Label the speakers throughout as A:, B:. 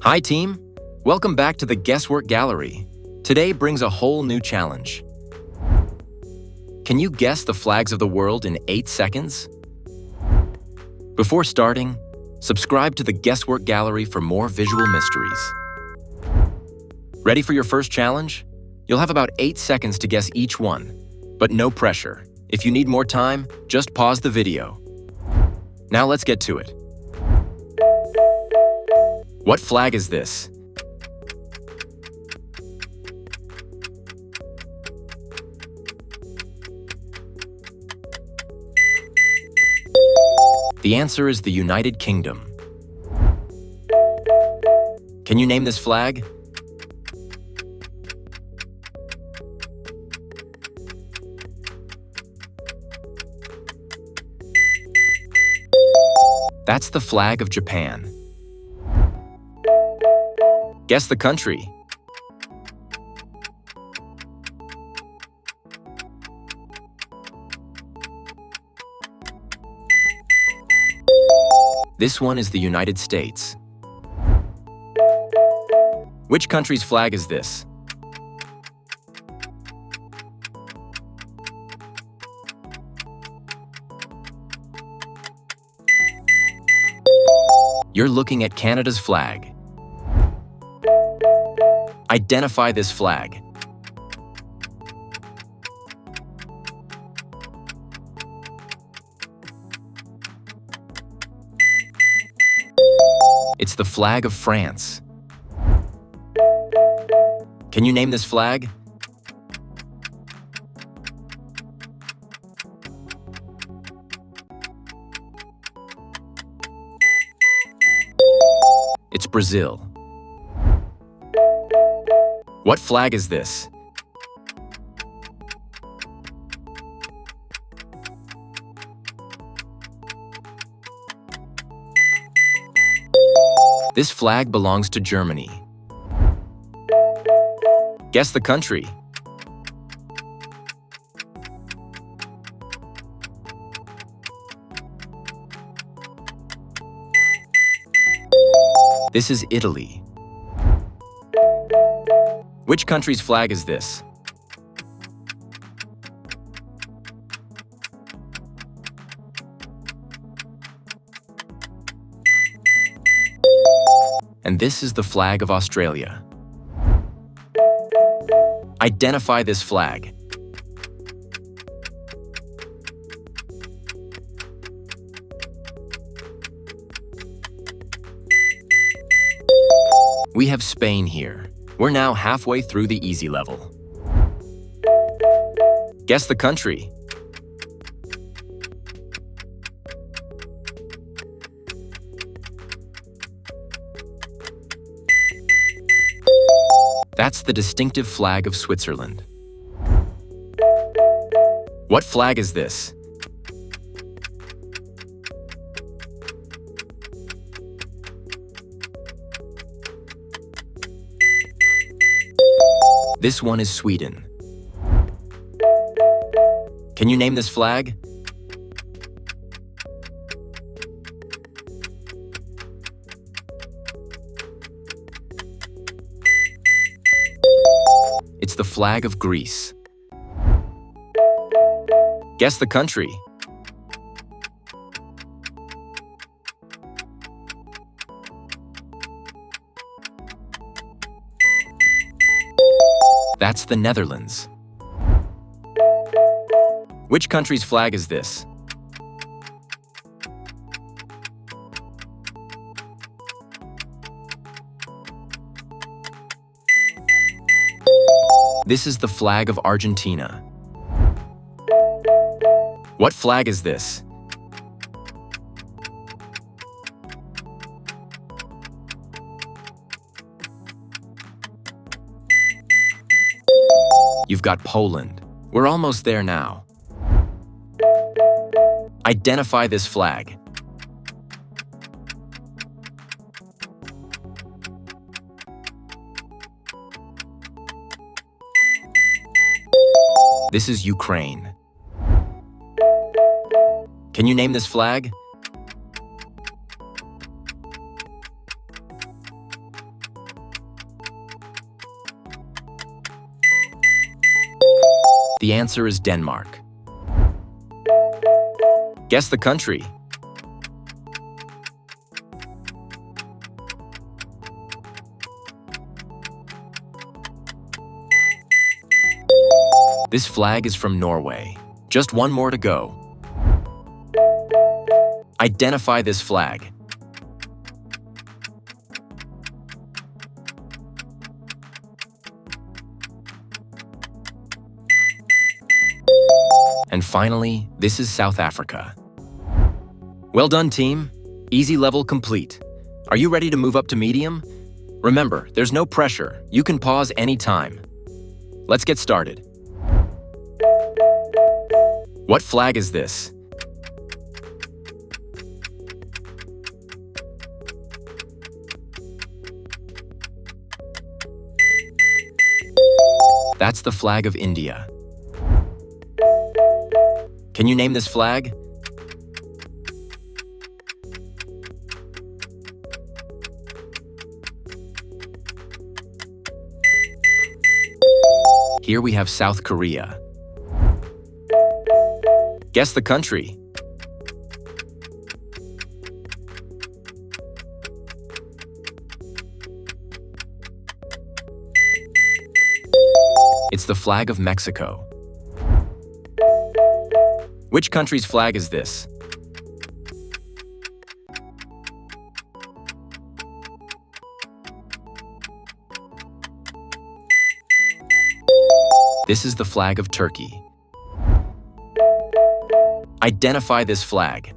A: Hi team, welcome back to the Guesswork Gallery. Today brings a whole new challenge. Can you guess the flags of the world in 8 seconds? Before starting, subscribe to the Guesswork Gallery for more visual mysteries. Ready for your first challenge? You'll have about 8 seconds to guess each one, but no pressure. If you need more time, just pause the video. Now let's get to it. What flag is this? The answer is the United Kingdom. Can you name this flag? That's the flag of Japan. Guess the country. This one is the United States. Which country's flag is this? You're looking at Canada's flag. Identify this flag. It's the flag of France. Can you name this flag? It's Brazil. What flag is this? This flag belongs to Germany. Guess the country. This is Italy. Which country's flag is this? And this is the flag of Australia. Identify this flag. We have Spain here. We're now halfway through the easy level. Guess the country. That's the distinctive flag of Switzerland. What flag is this? This one is Sweden. Can you name this flag? It's the flag of Greece. Guess the country. That's the Netherlands. Which country's flag is this? This is the flag of Argentina. What flag is this? You've got Poland. We're almost there now. Identify this flag. This is Ukraine. Can you name this flag? The answer is Denmark. Guess the country. This flag is from Norway. Just one more to go. Identify this flag. And finally, this is South Africa. Well done, team. Easy level complete. Are you ready to move up to medium? Remember, there's no pressure. You can pause anytime. Let's get started. What flag is this? That's the flag of India. Can you name this flag? Here we have South Korea. Guess the country. It's the flag of Mexico. Which country's flag is this? This is the flag of Turkey. Identify this flag.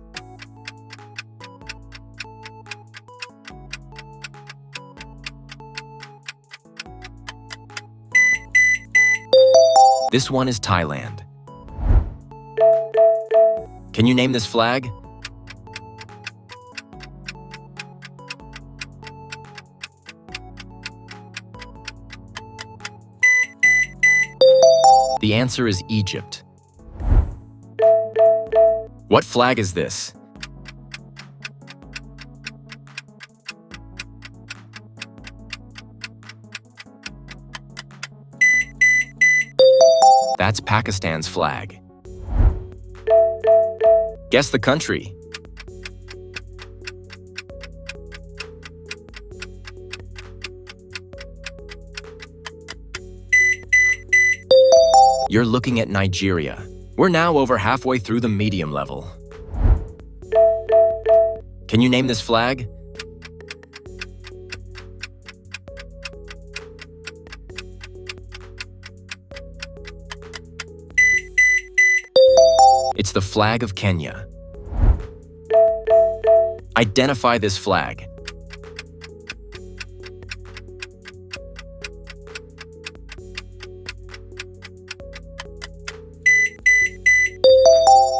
A: This one is Thailand. Can you name this flag? The answer is Egypt. What flag is this? That's Pakistan's flag. Guess the country. You're looking at Nigeria. We're now over halfway through the medium level. Can you name this flag? It's the flag of Kenya. Identify this flag.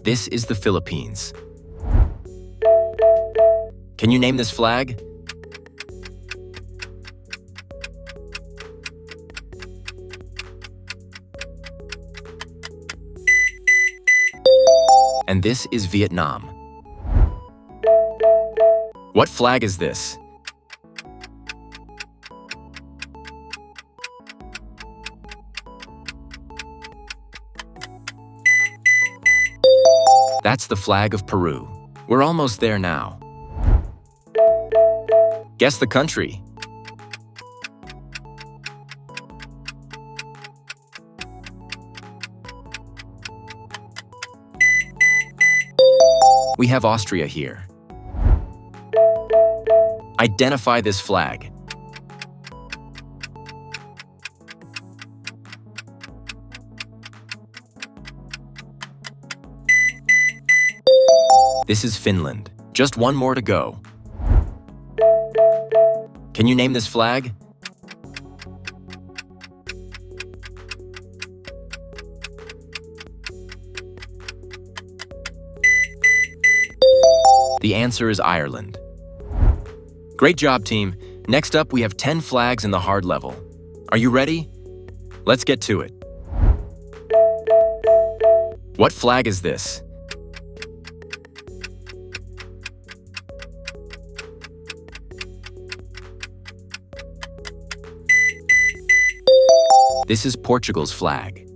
A: This is the Philippines. Can you name this flag? And this is Vietnam. What flag is this? That's the flag of Peru. We're almost there now. Guess the country. We have Austria here. Identify this flag. This is Finland. Just one more to go. Can you name this flag? The answer is Ireland. Great job, team. Next up, we have 10 flags in the hard level. Are you ready? Let's get to it. What flag is this? This is Portugal's flag.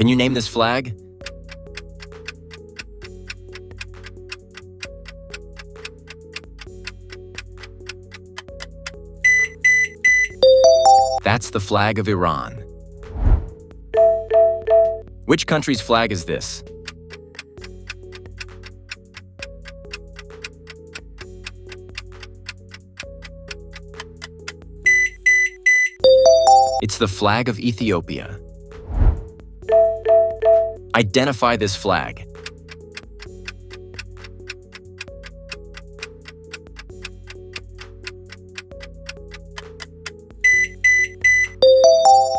A: Can you name this flag? That's the flag of Iran. Which country's flag is this? It's the flag of Ethiopia. Identify this flag.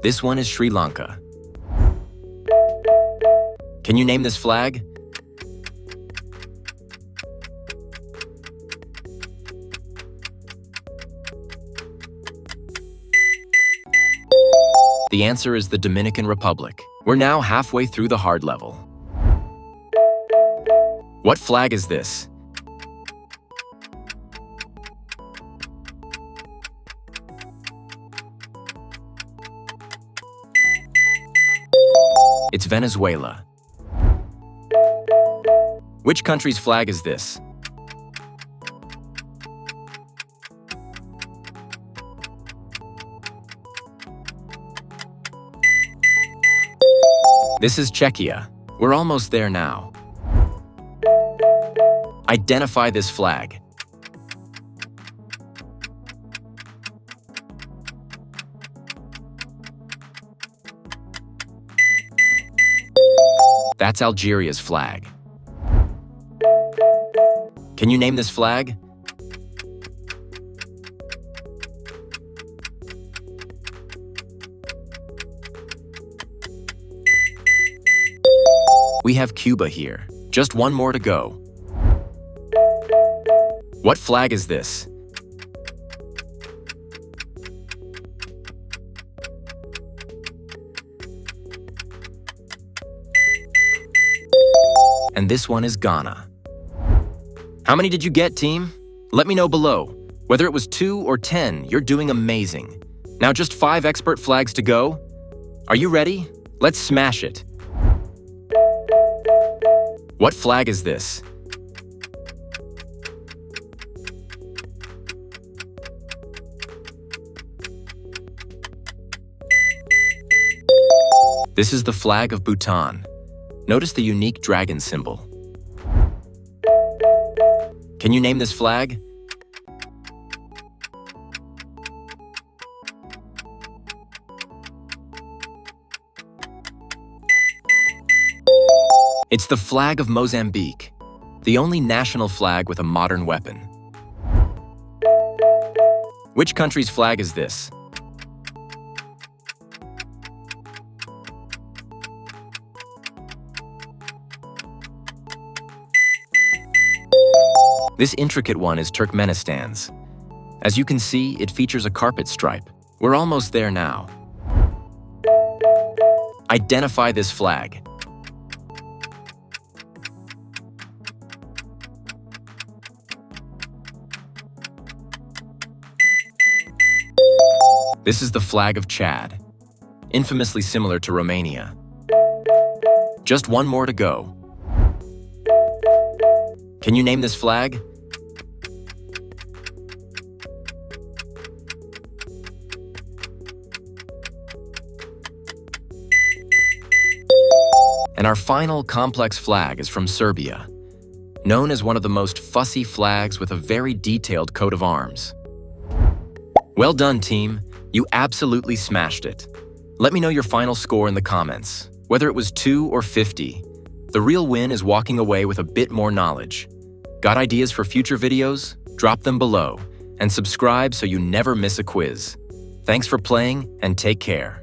A: This one is Sri Lanka. Can you name this flag? The answer is the Dominican Republic. We're now halfway through the hard level. What flag is this? It's Venezuela. Which country's flag is this? This is Czechia. We're almost there now. Identify this flag. That's Algeria's flag. Can you name this flag? We have Cuba here. Just one more to go. What flag is this? And this one is Ghana. How many did you get, team? Let me know below. Whether it was 2 or 10, you're doing amazing. Now just 5 expert flags to go. Are you ready? Let's smash it. What flag is this? This is the flag of Bhutan. Notice the unique dragon symbol. Can you name this flag? It's the flag of Mozambique, the only national flag with a modern weapon. Which country's flag is this? This intricate one is Turkmenistan's. As you can see, it features a carpet stripe. We're almost there now. Identify this flag. This is the flag of Chad, infamously similar to Romania. Just one more to go. Can you name this flag? And our final complex flag is from Serbia, known as one of the most fussy flags with a very detailed coat of arms. Well done, team. You absolutely smashed it. Let me know your final score in the comments, whether it was 2 or 50. The real win is walking away with a bit more knowledge. Got ideas for future videos? Drop them below, and subscribe so you never miss a quiz. Thanks for playing, and take care.